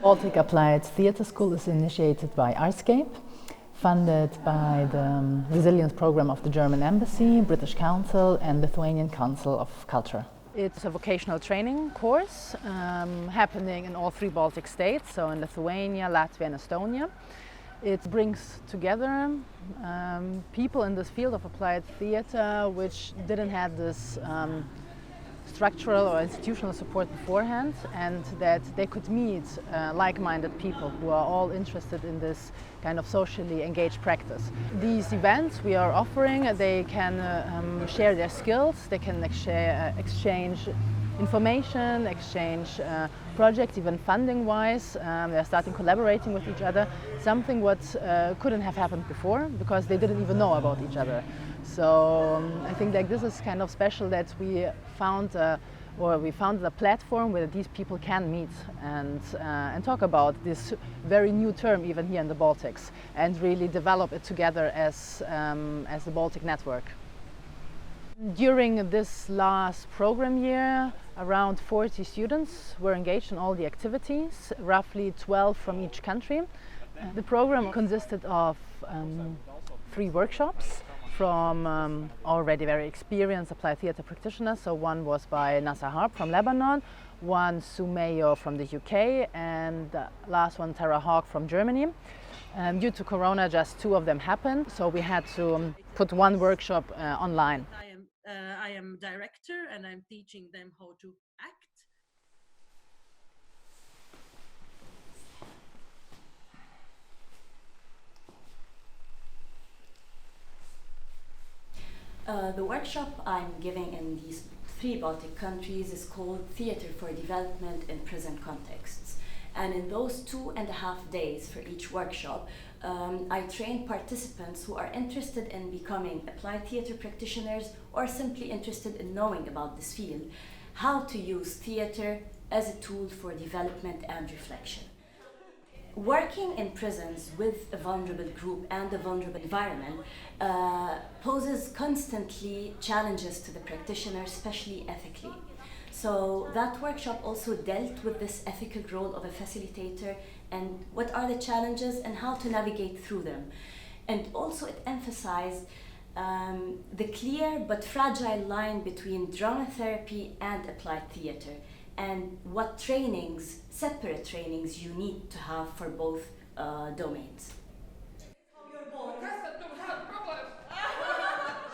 Baltic Applied Theatre School is initiated by Artscape, funded by the Resilience Program of the German Embassy, British Council and Lithuanian Council of Culture. It's a vocational training course happening in all 3 Baltic states, so in Lithuania, Latvia and Estonia. It brings together people in this field of applied theatre which didn't have this structural or institutional support beforehand, and that they could meet like-minded people who are all interested in this kind of socially engaged practice. These events we are offering, they can share their skills, they can exchange information, exchange projects, even funding-wise. They're starting collaborating with each other, something what couldn't have happened before because they didn't even know about each other. So I think like this is kind of special that we found a platform where these people can meet and talk about this very new term even here in the Baltics and really develop it together as the Baltic network. During this last program year, around 40 students were engaged in all the activities, roughly 12 from each country. The program consisted of 3 workshops from already very experienced applied theatre practitioners. So one was by Nazha Harb from Lebanon, one Mayo from the UK, and the last one Tara Hawk from Germany. Due to Corona, just 2 of them happened, so we had to put one workshop online. I am director and I'm teaching them how to act. The workshop I'm giving in these 3 Baltic countries is called Theatre for Development in Prison Contexts. And in those 2.5 days for each workshop, I train participants who are interested in becoming applied theatre practitioners or simply interested in knowing about this field, how to use theatre as a tool for development and reflection. Working in prisons with a vulnerable group and a vulnerable environment poses constantly challenges to the practitioner, especially ethically. So that workshop also dealt with this ethical role of a facilitator and what are the challenges and how to navigate through them. And also it emphasized the clear but fragile line between drama therapy and applied theater, and what trainings, separate trainings, you need to have for both domains.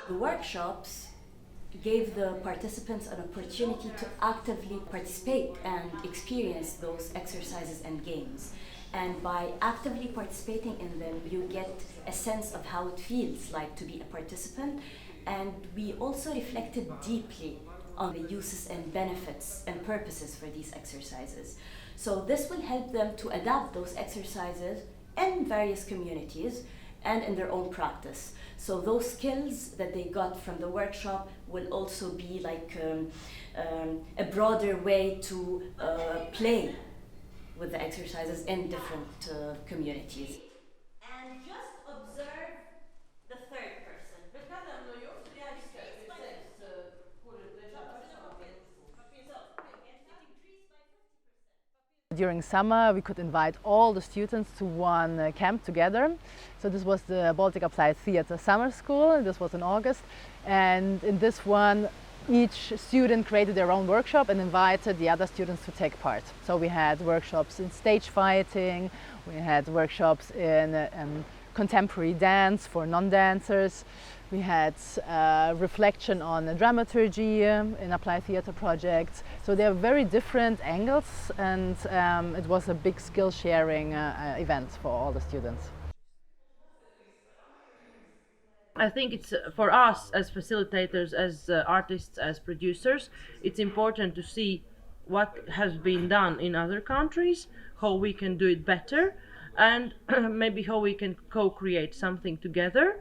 The workshops gave the participants an opportunity to actively participate and experience those exercises and games. And by actively participating in them, you get a sense of how it feels like to be a participant. And we also reflected deeply on the uses and benefits and purposes for these exercises. So this will help them to adapt those exercises in various communities and in their own practice. So those skills that they got from the workshop will also be like a broader way to play with the exercises in different communities. And just observe the third person. During summer, we could invite all the students to one camp together. So this was the Baltic Applied Theatre Summer School. This was in August. And in this one, each student created their own workshop and invited the other students to take part. So we had workshops in stage fighting, we had workshops in contemporary dance for non-dancers. We had reflection on dramaturgy in applied theatre projects. So they are very different angles, and it was a big skill sharing event for all the students. I think it's for us as facilitators, as artists, as producers, it's important to see what has been done in other countries, how we can do it better, and maybe how we can co-create something together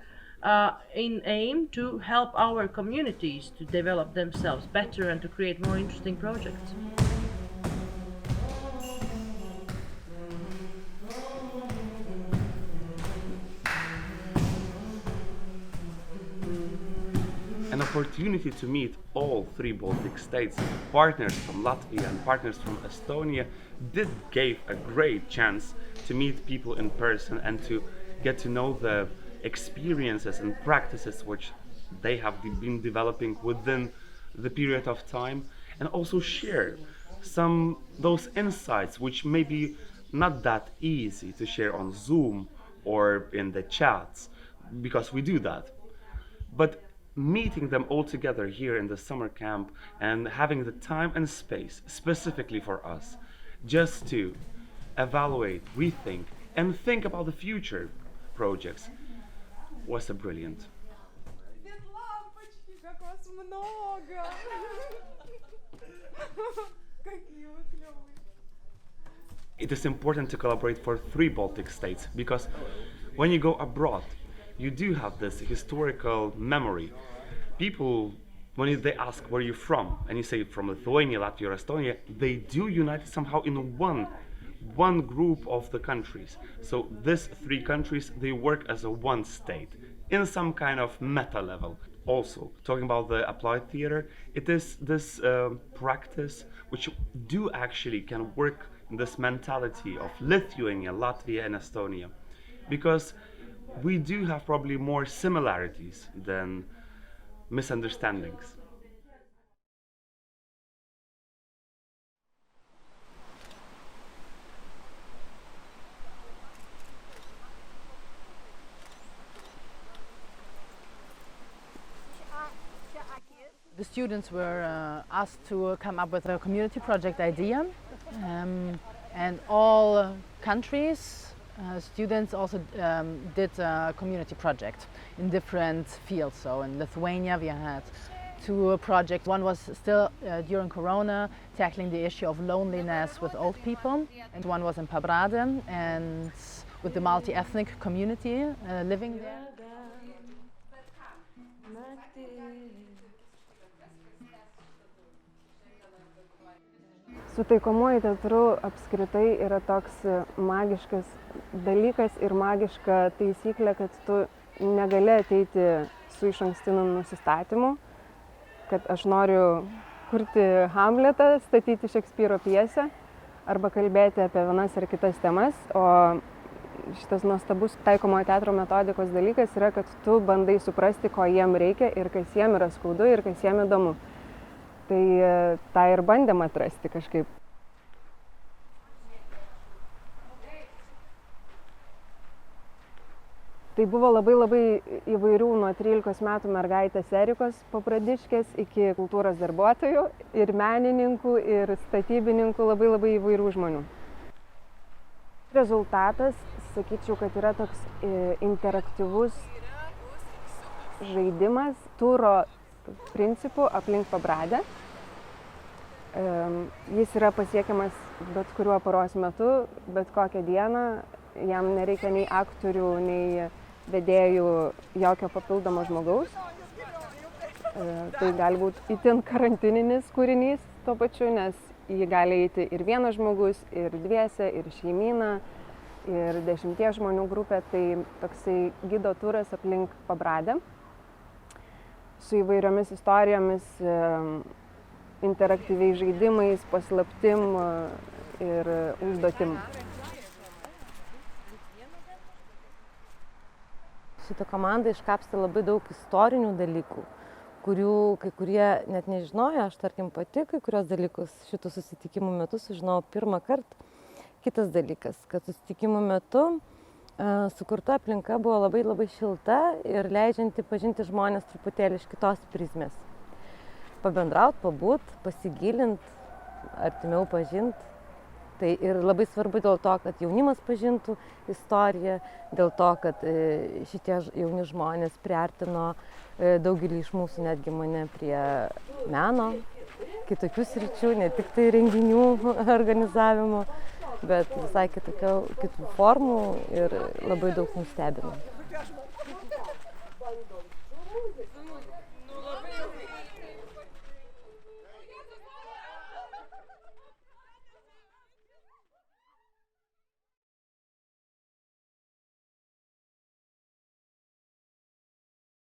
in aim to help our communities to develop themselves better and to create more interesting projects. an opportunity to meet all three Baltic states, partners from Latvia and partners from Estonia, gave a great chance to meet people in person and to get to know the experiences and practices which they have been developing within the period of time, and also share those insights which may be not that easy to share on Zoom or in the chats, because we do that. But meeting them all together here in the summer camp and having the time and space specifically for us just to evaluate, rethink, and think about the future projects was a brilliant. It is important to collaborate for three Baltic states, because when you go abroad, you do have this historical memory. People, when they ask where you're from, and you say from Lithuania, Latvia, or Estonia, they do unite somehow in one group of the countries. So these three countries, they work as a one state in some kind of meta level. Also, talking about the applied theater, it is this practice which do actually can work in this mentality of Lithuania, Latvia, and Estonia, because we do have probably more similarities than misunderstandings. The students were asked to come up with a community project idea, and all countries, students also did a community project in different fields. So in Lithuania we had two projects. One was still during Corona, tackling the issue of loneliness with old people, and one was in Pabradė and with the multi-ethnic community living there. Su taikomoju teatru apskritai yra toks magiškas dalykas ir magiška taisyklė, kad tu negali ateiti su išankstiniu nusistatymu, kad aš noriu kurti Hamletą, statyti Šekspyro pjesę arba kalbėti apie vienas ar kitas temas, o šitas nuostabus taikomojo teatro metodikos dalykas yra, kad tu bandai suprasti, ko jiem reikia ir kas jiem yra skaudu ir kas jiem įdomu. Tai tą ir bandėm atrasti kažkaip. Tai buvo labai įvairių nuo 13 metų mergaitės Erikos Papradiškės iki kultūros darbuotojų ir menininkų ir statybininkų, labai įvairių žmonių. Rezultatas, sakyčiau, kad yra toks interaktyvus žaidimas turo principų aplink Pabradė. Jis yra pasiekiamas bet kuriuo paros metu, bet kokią dieną. Jam nereikia nei aktorių, nei vedėjų, jokio papildomo žmogaus. Tai gali būti itin karantininis kūrinys tuo pačiu, nes jį gali eiti ir vienas žmogus, ir dviese, ir šeimyna, ir 10 žmonių grupė. Tai toksai gido turas aplink Pabradė su įvairiomis istorijomis, interaktyviais žaidimais, paslaptim ir užduotim. Šitą komandą iškapstė labai daug istorinių dalykų, kurių kai kurie net nežinojo. Aš tarkim pati kai kurios dalykus šitų susitikimų metu sužinojau pirmą kartą. Kitas dalykas, kad susitikimų metu sukurta aplinka buvo labai šilta ir leidžianti pažinti žmonės truputėlį iš kitos prizmės. Pabendraut, pabūt, pasigilint, artimiau pažint. Tai ir labai svarbu dėl to, kad jaunimas pažintų istoriją, dėl to, kad šitie jauni žmonės priartino daugelį iš mūsų, netgi mane, prie meno, kitokių sričių, ne tik tai renginių organizavimo, bet visai kitų formų ir labai daug nustebino.